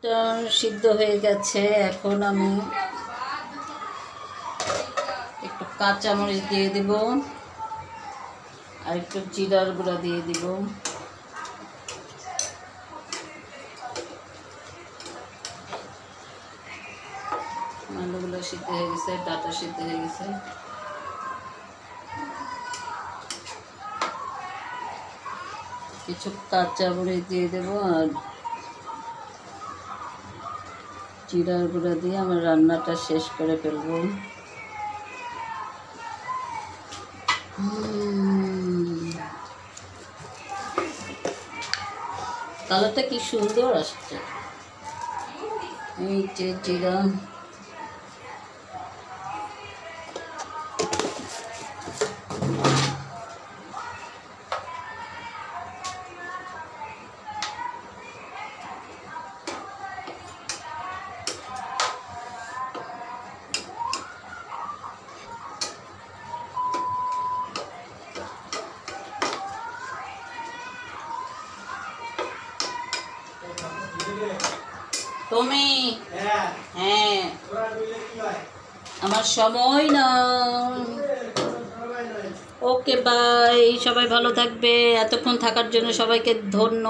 এটা সিদ্ধ হয়ে গেছে। এখন আমি একটু কাঁচামরিচ দিয়ে দিব আর একটু জিরার গুঁড়া দিয়ে দিব। আলুগুলো সিদ্ধ হয়ে গেছে, ডাটা সিদ্ধ হয়ে গেছে। কিছু কাঁচামরিচ দিয়ে দেব আর জিরার গুঁড়া দিয়ে আমার রান্নাটা শেষ করে ফেলবো। কালারটা কি সুন্দর আসছে। এই যে জিরা, তুমি হ্যাঁ আমার সময় না। ওকে বাই, সবাই ভালো থাকবে। এতক্ষণ থাকার জন্য সবাইকে ধন্যবাদ।